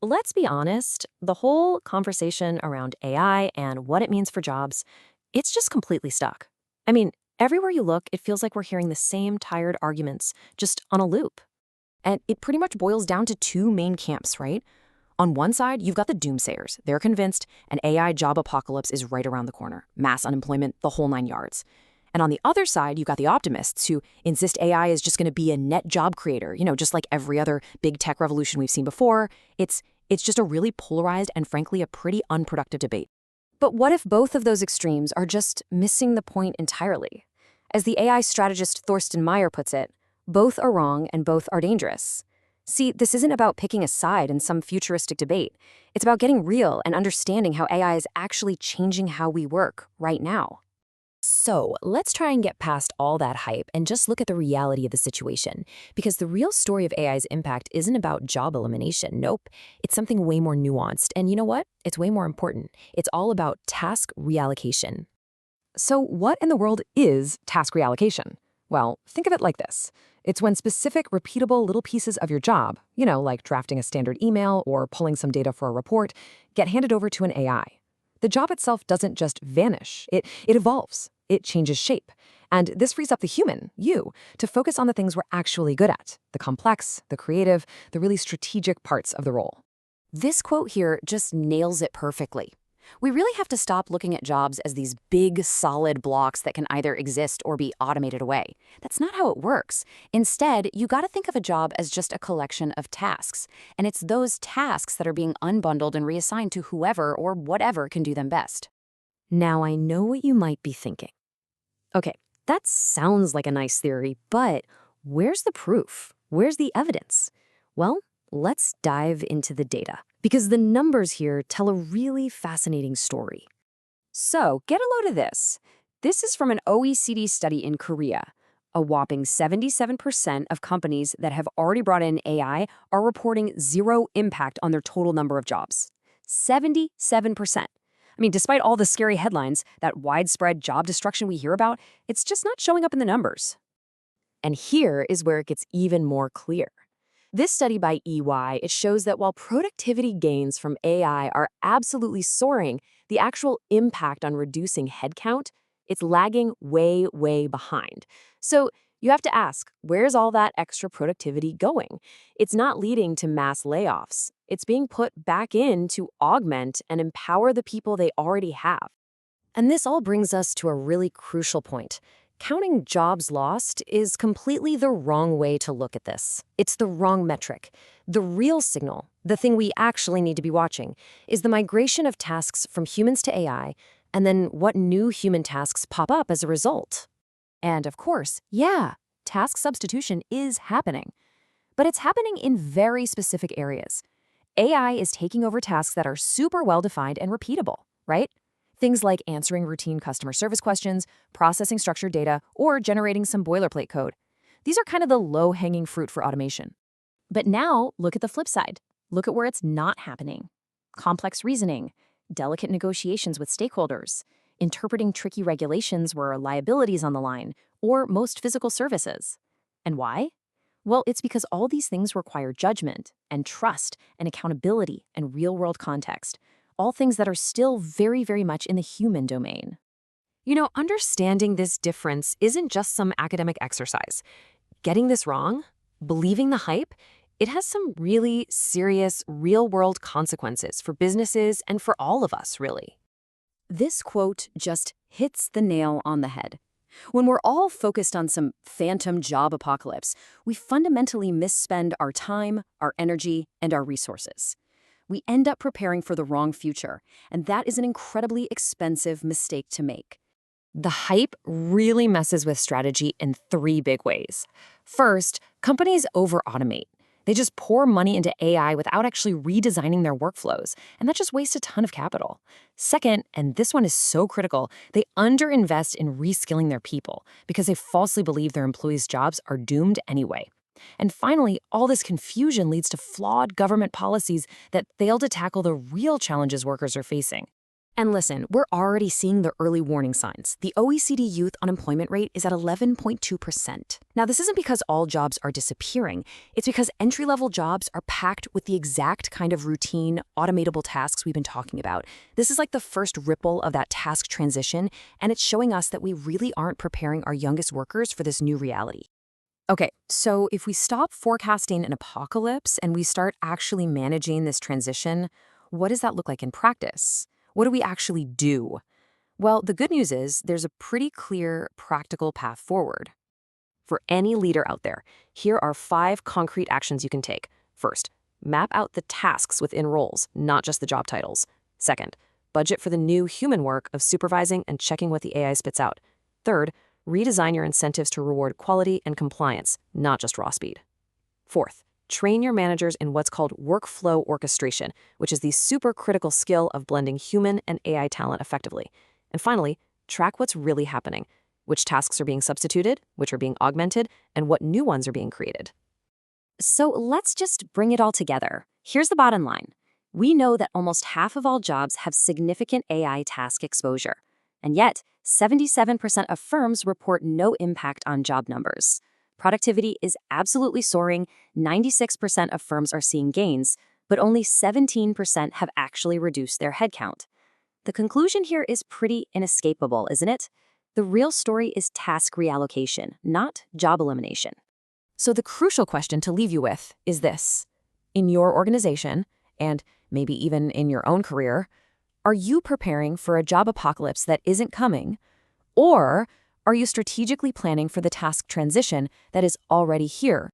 Let's be honest, the whole conversation around AI and what it means for jobs, it's just completely stuck. I mean, everywhere you look, it feels like we're hearing the same tired arguments, just on a loop. And it pretty much boils down to two main camps, right? On one side, you've got the doomsayers. They're convinced an AI job apocalypse is right around the corner, mass unemployment, the whole nine yards. And on the other side, you've got the optimists who insist AI is just going to be a net job creator, just like every other big tech revolution we've seen before. It's just a really polarized and frankly a pretty unproductive debate. But what if both of those extremes are just missing the point entirely? As the AI strategist Thorston Meer puts it, both are wrong and both are dangerous. See, this isn't about picking a side in some futuristic debate. It's about getting real and understanding how AI is actually changing how we work right now. So let's try and get past all that hype and just look at the reality of the situation. Because the real story of AI's impact isn't about job elimination. Nope. It's something way more nuanced. And you know what? It's way more important. It's all about task reallocation. So what in the world is task reallocation? Well, think of it like this. It's when specific, repeatable little pieces of your job, like drafting a standard email or pulling some data for a report, get handed over to an AI. The job itself doesn't just vanish. It evolves. It changes shape. And this frees up the human, you, to focus on the things we're actually good at, the complex, the creative, the really strategic parts of the role. This quote here just nails it perfectly. We really have to stop looking at jobs as these big, solid blocks that can either exist or be automated away. That's not how it works. Instead, you got to think of a job as just a collection of tasks. And it's those tasks that are being unbundled and reassigned to whoever or whatever can do them best. Now, I know what you might be thinking. Okay, that sounds like a nice theory, but where's the proof? Where's the evidence? Well, let's dive into the data, because the numbers here tell a really fascinating story. So, get a load of this. This is from an OECD study in Korea. A whopping 77% of companies that have already brought in AI are reporting zero impact on their total number of jobs. 77%. I mean, despite all the scary headlines, that widespread job destruction we hear about, it's just not showing up in the numbers. And here is where it gets even more clear. This study by EY, it shows that while productivity gains from AI are absolutely soaring, the actual impact on reducing headcount, it's lagging way, way behind. So you have to ask, where's all that extra productivity going? It's not leading to mass layoffs. It's being put back in to augment and empower the people they already have. And this all brings us to a really crucial point. Counting jobs lost is completely the wrong way to look at this. It's the wrong metric. The real signal, the thing we actually need to be watching, is the migration of tasks from humans to AI, and then what new human tasks pop up as a result. And of course, yeah, task substitution is happening. But it's happening in very specific areas. AI is taking over tasks that are super well-defined and repeatable, right? Things like answering routine customer service questions, processing structured data, or generating some boilerplate code. These are kind of the low-hanging fruit for automation. But now, look at the flip side. Look at where it's not happening. Complex reasoning, delicate negotiations with stakeholders, interpreting tricky regulations where liability is on the line, or most physical services. And why? Well, it's because all these things require judgment and trust and accountability and real-world context. All things that are still very, very much in the human domain. Understanding this difference isn't just some academic exercise. Getting this wrong, believing the hype, it has some really serious real-world consequences for businesses and for all of us, really. This quote just hits the nail on the head. When we're all focused on some phantom job apocalypse, we fundamentally misspend our time, our energy, and our resources. We end up preparing for the wrong future, and that is an incredibly expensive mistake to make. The hype really messes with strategy in three big ways. First, companies over-automate. They just pour money into AI without actually redesigning their workflows, and that just wastes a ton of capital. Second, and this one is so critical, they underinvest in reskilling their people because they falsely believe their employees' jobs are doomed anyway. And finally, all this confusion leads to flawed government policies that fail to tackle the real challenges workers are facing. And listen, we're already seeing the early warning signs. The OECD youth unemployment rate is at 11.2%. Now, this isn't because all jobs are disappearing. It's because entry-level jobs are packed with the exact kind of routine, automatable tasks we've been talking about. This is like the first ripple of that task transition, and it's showing us that we really aren't preparing our youngest workers for this new reality. Okay, so if we stop forecasting an apocalypse and we start actually managing this transition, what does that look like in practice? What do we actually do? Well, the good news is there's a pretty clear, practical path forward. For any leader out there, here are 5 concrete actions you can take. First, map out the tasks within roles, not just the job titles. Second, budget for the new human work of supervising and checking what the AI spits out. Third, redesign your incentives to reward quality and compliance, not just raw speed. Fourth, train your managers in what's called workflow orchestration, which is the super critical skill of blending human and AI talent effectively. And finally, track what's really happening, which tasks are being substituted, which are being augmented, and what new ones are being created. So let's just bring it all together. Here's the bottom line. We know that almost half of all jobs have significant AI task exposure. And yet, 77% of firms report no impact on job numbers. Productivity is absolutely soaring, 96% of firms are seeing gains, but only 17% have actually reduced their headcount. The conclusion here is pretty inescapable, isn't it? The real story is task reallocation, not job elimination. So the crucial question to leave you with is this. In your organization, and maybe even in your own career, are you preparing for a job apocalypse that isn't coming? Or are you strategically planning for the task transition that is already here,